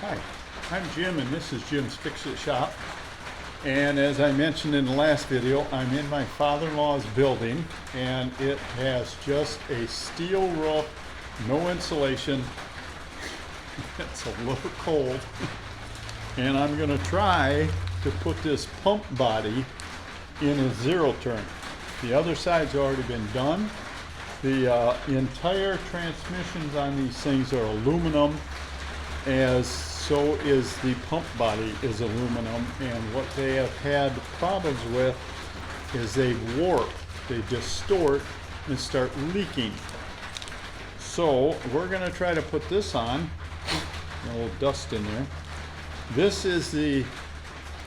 Hi, I'm Jim and this is Jim's Fix-It Shop. And as I mentioned in the last video, I'm in my father-in-law's building and it has just a steel roof, no insulation. It's a little cold. And I'm going to try to put this pump body in a zero turn. The other side's already been done. The entire transmissions on these things are aluminum, as so is the pump body is aluminum, and what they have had problems with is they warp, they distort and start leaking. So we're going to try to put this on. A little dust in there. This is the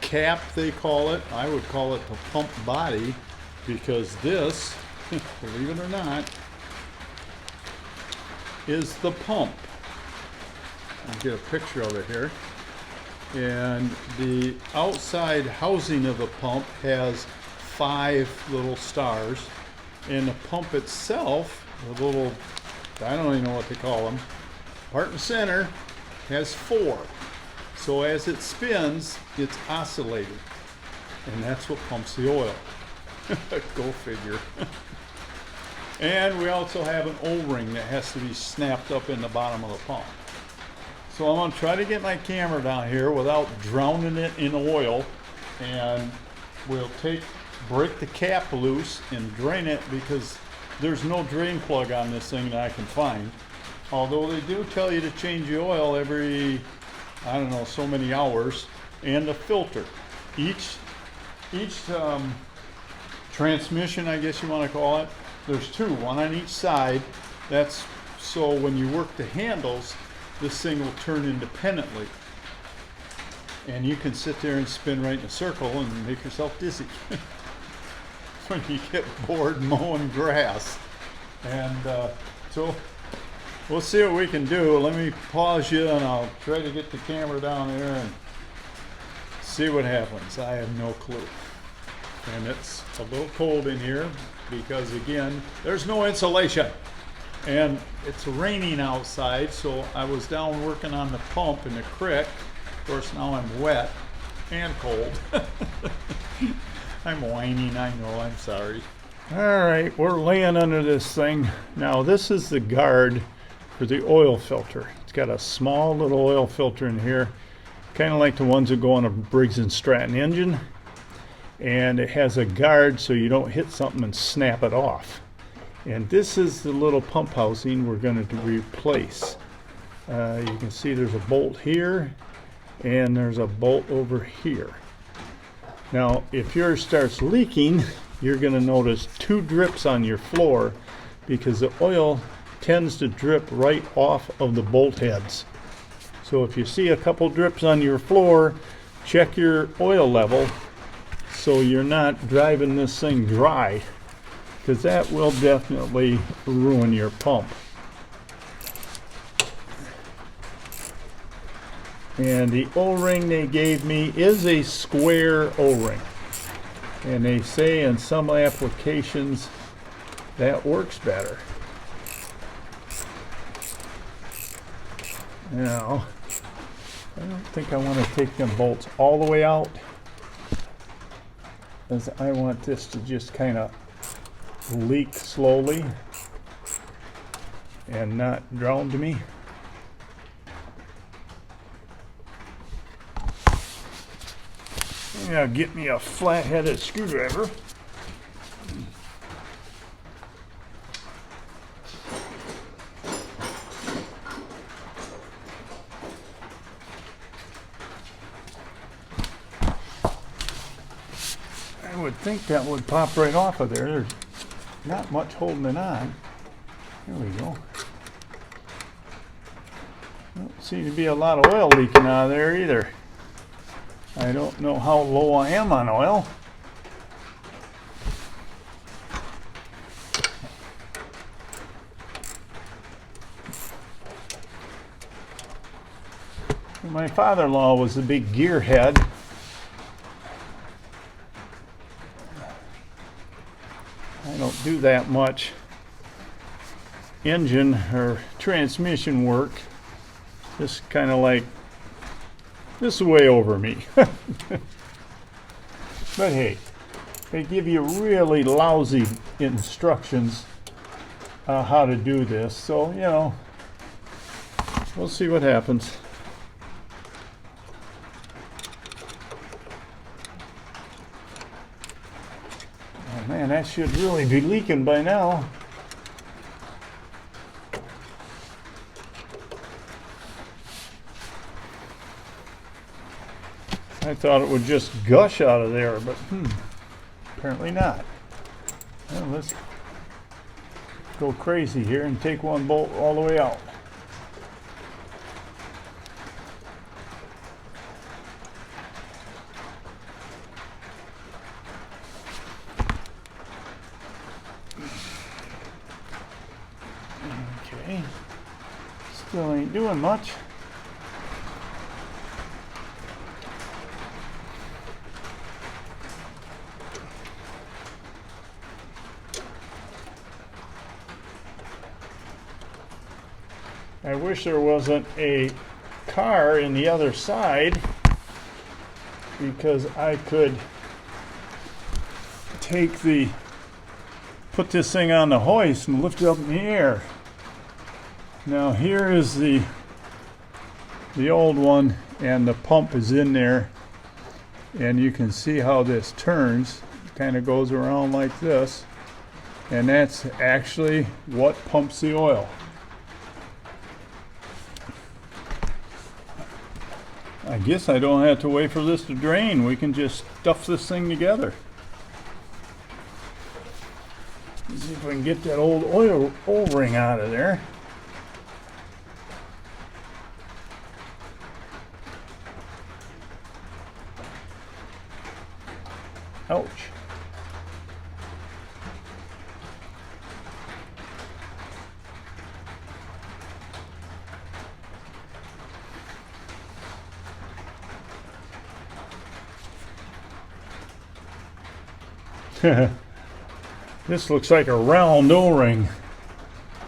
cap, they call it. I would call it the pump body, because this, believe it or not, is the pump. I'll get a picture of it here. And the outside housing of the pump has 5 little stars, and the pump itself, the little, I don't even know what they call them, part in the center has 4. So as it spins, it's oscillating, and that's what pumps the oil. Go figure. And we also have an O-ring that has to be snapped up in the bottom of the pump. So I'm going to try to get my camera down here without drowning it in oil, and we'll break the cap loose and drain it, because there's no drain plug on this thing that I can find. Although they do tell you to change the oil every, I don't know, so many hours, and the filter. Each transmission, I guess you want to call it, there's 2, one on each side. That's so when you work the handles, this thing will turn independently, and you can sit there and spin right in a circle and make yourself dizzy when you get bored mowing grass. And so we'll see what we can do. Let me pause you and I'll try to get the camera down there and see what happens. I have no clue. And it's a little cold in here because, again, there's no insulation. And it's raining outside, so I was down working on the pump in the creek. Of course, now I'm wet and cold. I'm whining, I know, I'm sorry. All right, we're laying under this thing. Now, this is the guard for the oil filter. It's got a small little oil filter in here, kind of like the ones that go on a Briggs & Stratton engine. And it has a guard so you don't hit something and snap it off. And this is the little pump housing we're going to replace. You can see there's a bolt here and there's a bolt over here. Now, if yours starts leaking, you're going to notice 2 drips on your floor, because the oil tends to drip right off of the bolt heads. So if you see a couple drips on your floor, check your oil level so you're not driving this thing dry, because that will definitely ruin your pump. And the O-ring they gave me is a square O-ring, and they say in some applications that works better. Now, I don't think I want to take them bolts all the way out, as I want this to just kind of leak slowly and not drown me. Now get me a flat-headed screwdriver. I would think that would pop right off of there. There's not much holding it on. There we go. Don't seem to be a lot of oil leaking out of there either. I don't know how low I am on oil. My father-in-law was a big gearhead. I don't do that much engine or transmission work. Just kind of like This is way over me. But hey, they give you really lousy instructions how to do this. So, you know, we'll see what happens. Oh man, that should really be leaking by now. I thought it would just gush out of there, but apparently not. Well, let's go crazy here and take one bolt all the way out. Okay, still ain't doing much. I wish there wasn't a car in the other side, because I could put this thing on the hoist and lift it up in the air. Now here is the old one, and the pump is in there, and you can see how this turns. It kind of goes around like this, and that's actually what pumps the oil. I guess I don't have to wait for this to drain. We can just stuff this thing together. Let's see if I can get that old oil O-ring out of there. Ouch. This looks like a round O-ring.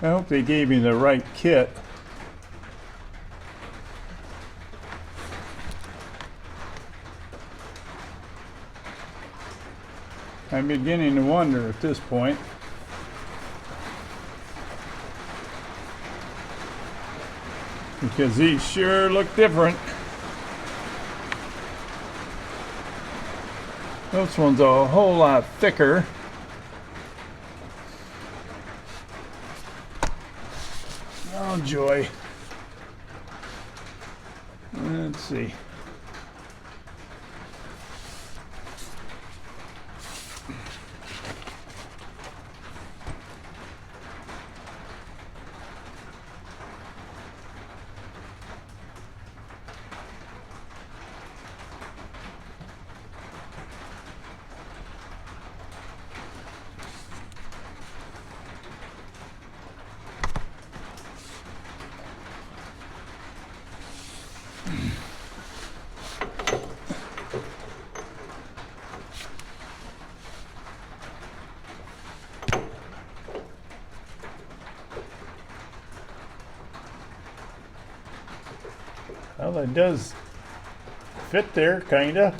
I hope they gave me the right kit. I'm beginning to wonder at this point. Because these sure look different. This one's a whole lot thicker. Oh joy. Let's see. Well, it does fit there, kinda.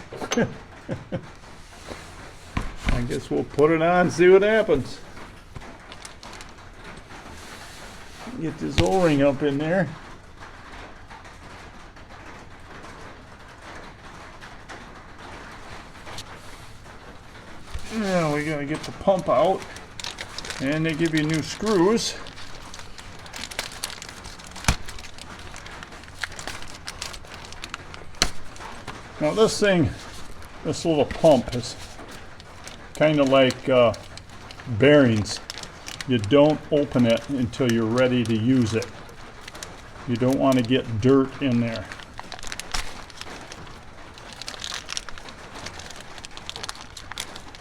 I guess we'll put it on and see what happens. Get this O-ring up in there. Now we gotta get the pump out, and they give you new screws. Now this thing, this little pump is kind of like bearings. You don't open it until you're ready to use it. You don't want to get dirt in there.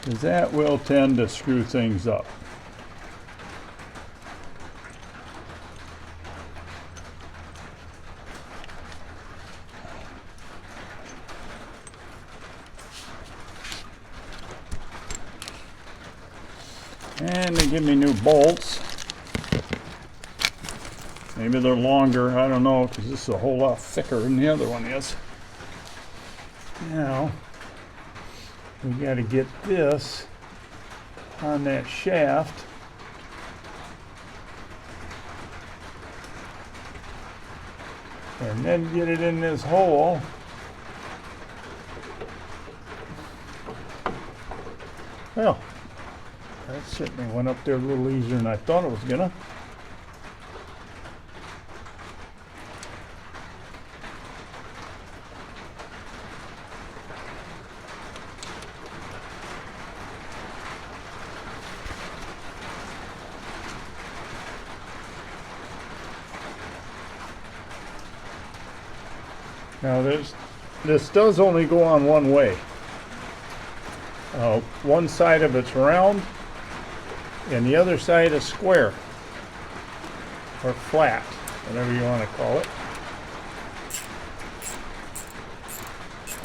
Because that will tend to screw things up. And they give me new bolts. Maybe they're longer, I don't know, because this is a whole lot thicker than the other one is. Now, we got to get this on that shaft. And then get it in this hole. Well, that certainly went up there a little easier than I thought it was gonna. Now this does only go on one way. One side of it's round and the other side is square or flat, whatever you want to call it.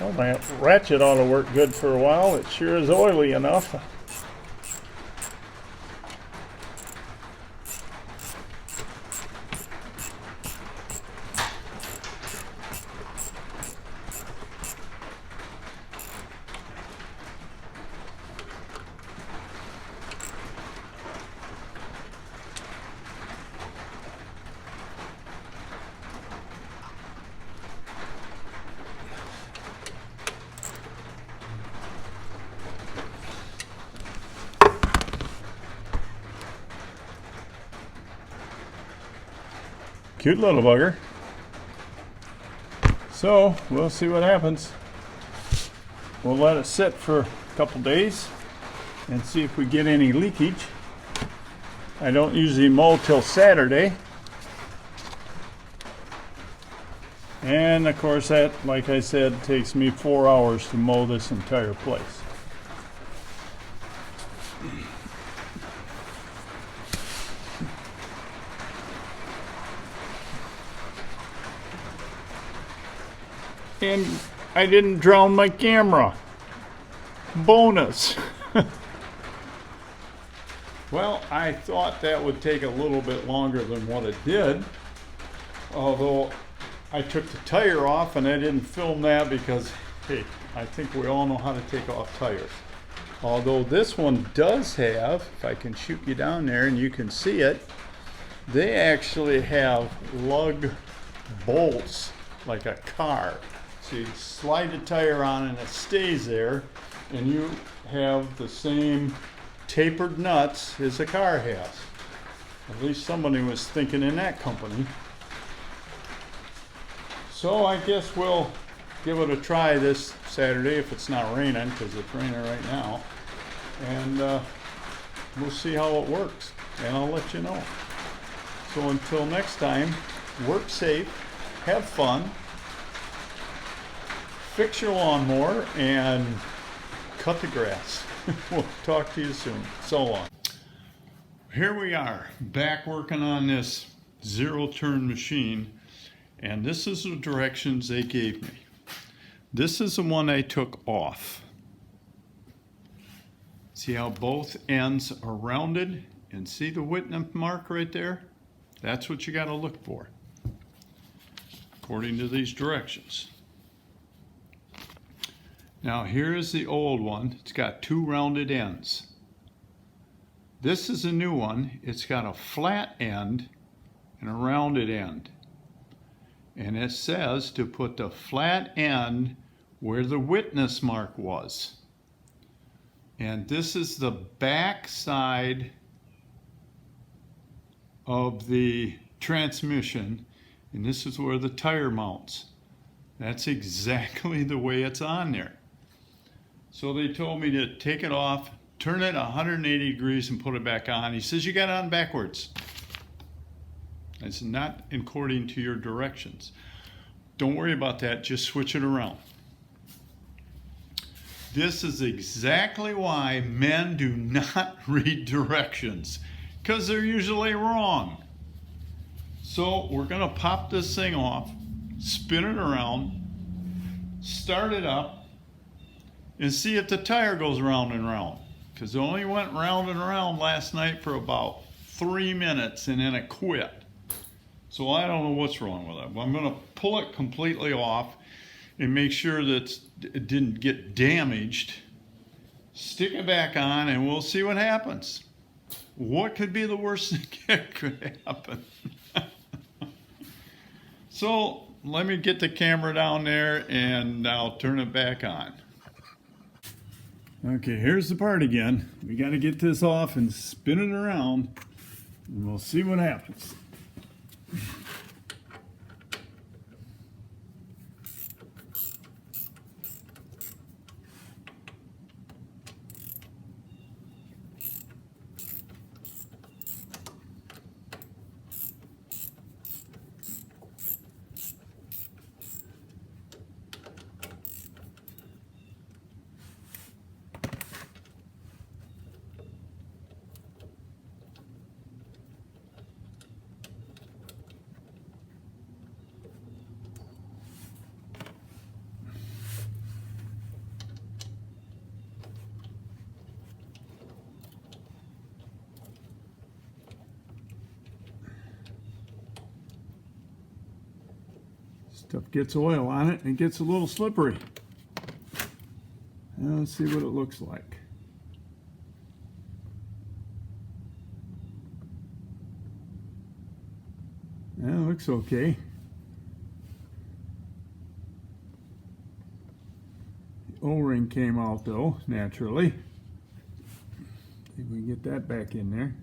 Well, my ratchet ought to work good for a while. It sure is oily enough. Cute little bugger. So we'll see what happens. We'll let it sit for a couple days and see if we get any leakage. I don't usually mow till Saturday. And of course that, like I said, takes me 4 hours to mow this entire place. And I didn't drown my camera. Bonus. Well, I thought that would take a little bit longer than what it did. Although I took the tire off and I didn't film that because, hey, I think we all know how to take off tires. Although this one does have, if I can shoot you down there and you can see it, they actually have lug bolts like a car. So you slide the tire on and it stays there, and you have the same tapered nuts as a car has. At least somebody was thinking in that company. So I guess we'll give it a try this Saturday if it's not raining, because it's raining right now. And we'll see how it works, and I'll let you know. So until next time, work safe, have fun, fix your lawnmower, and cut the grass. We'll talk to you soon. So long. Here we are, back working on this zero-turn machine, and this is the directions they gave me. This is the one I took off. See how both ends are rounded? And see the witness mark right there? That's what you got to look for, according to these directions. Now here is the old one. It's got two rounded ends. This is a new one. It's got a flat end and a rounded end. And it says to put the flat end where the witness mark was. And this is the back side of the transmission, and this is where the tire mounts. That's exactly the way it's on there. So they told me to take it off, turn it 180 degrees and put it back on. He says you got it on backwards. It's not according to your directions. Don't worry about that, just switch it around. This is exactly why men do not read directions, because they're usually wrong. So we're gonna pop this thing off, spin it around, start it up, and see if the tire goes round and round. Because it only went round and round last night for about 3 minutes and then it quit. So I don't know what's wrong with it. I'm gonna pull it completely off and make sure that it didn't get damaged. Stick it back on and we'll see what happens. What could be the worst thing that could happen? So let me get the camera down there and I'll turn it back on. Okay, here's the part again. We got to get this off and spin it around and we'll see what happens. Stuff gets oil on it and it gets a little slippery. Now let's see what it looks like. That looks okay. The O-ring came out though, naturally. See if we can get that back in there.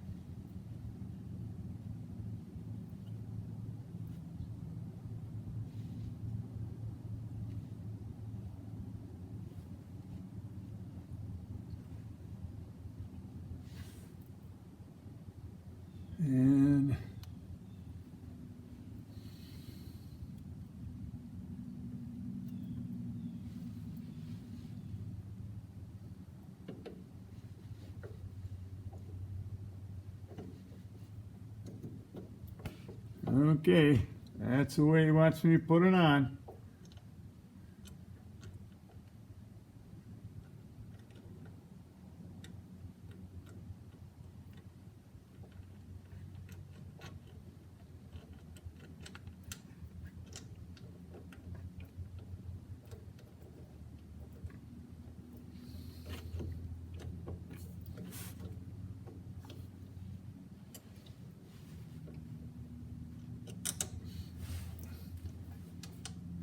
And okay, that's the way he wants me to put it on.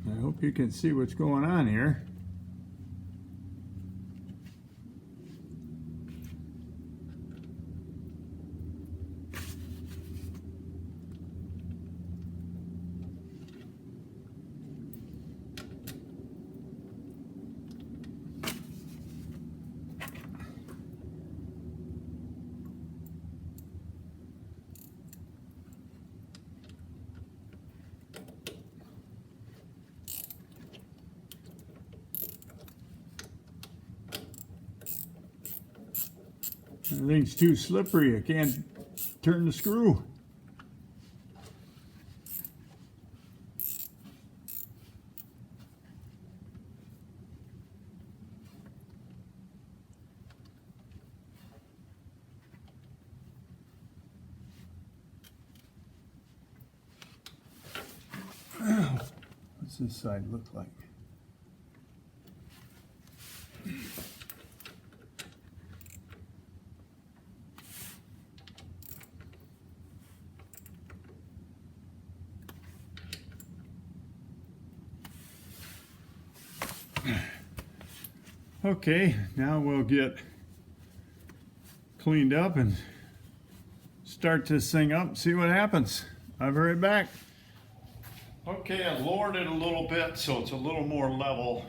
I hope you can see what's going on here. Everything's too slippery. I can't turn the screw. What's this side look like? Okay, now we'll get cleaned up and start this thing up and see what happens. I'll be right back. Okay, I lowered it a little bit so it's a little more level.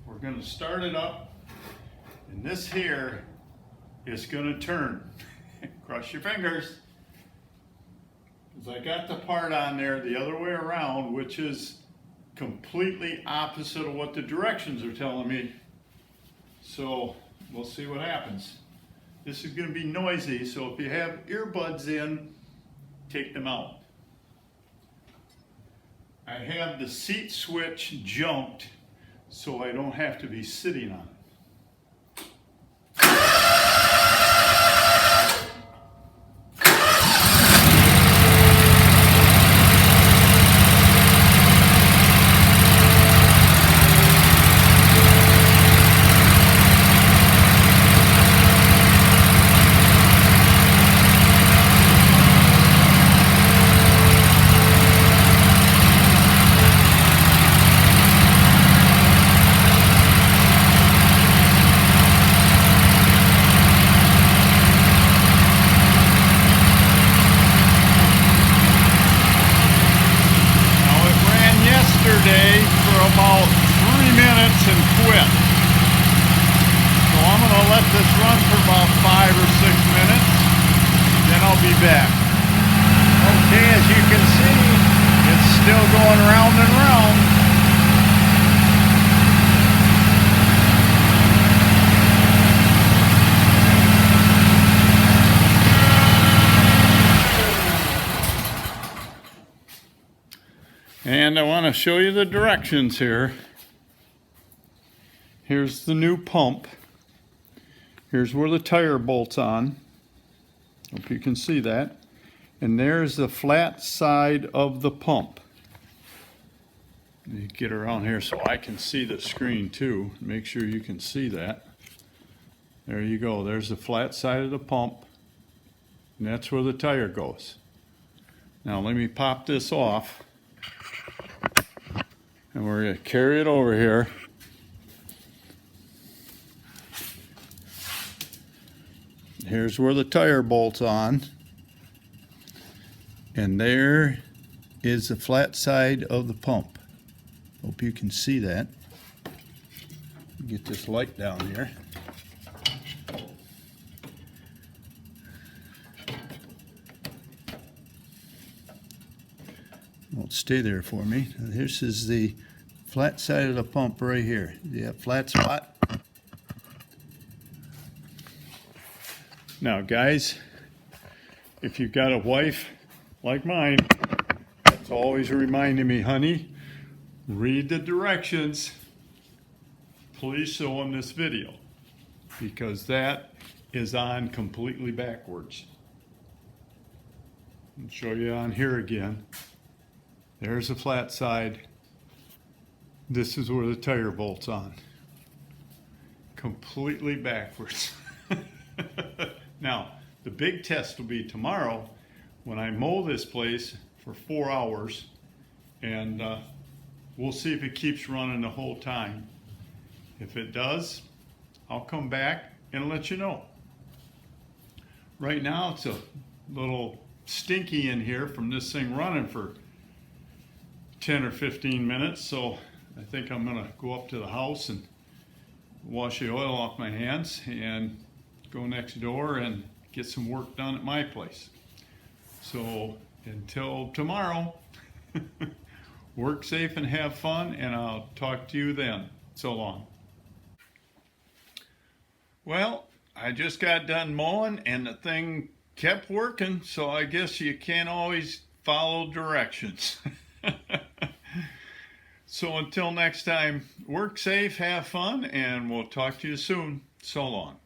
We're going to start it up, and this here is going to turn. Cross your fingers. Because I got the part on there the other way around, which is completely opposite of what the directions are telling me. So we'll see what happens. This is going to be noisy, so if you have earbuds in, take them out. I have the seat switch jumped so I don't have to be sitting on it. about 3 minutes and quit. So I'm going to let this run for about 5 or 6 minutes, then I'll be back. Okay, as you can see, it's still going round and round. And I want to show you the directions here. Here's the new pump. Here's where the tire bolts on. Hope you can see that. And there's the flat side of the pump. Let me get around here so I can see the screen too. Make sure you can see that. There you go. There's the flat side of the pump. And that's where the tire goes. Now let me pop this off. And we're going to carry it over here. Here's where the tire bolts on. And there is the flat side of the pump. Hope you can see that. Get this light down here. Won't stay there for me. This is the flat side of the pump right here. Yeah, flat spot. Now guys, if you've got a wife like mine, that's always reminding me, honey, read the directions. Please show them this video, because that is on completely backwards. I'll show you on here again. There's the flat side. This is where the tire bolts on. Completely backwards. Now, the big test will be tomorrow when I mow this place for 4 hours, and we'll see if it keeps running the whole time. If it does, I'll come back and let you know. Right now, it's a little stinky in here from this thing running for 10 or 15 minutes, so I think I'm gonna go up to the house and wash the oil off my hands and go next door and get some work done at my place. So until tomorrow, work safe and have fun, and I'll talk to you then. So long. Well, I just got done mowing and the thing kept working, so I guess you can't always follow directions. So until next time, work safe, have fun, and we'll talk to you soon. So long.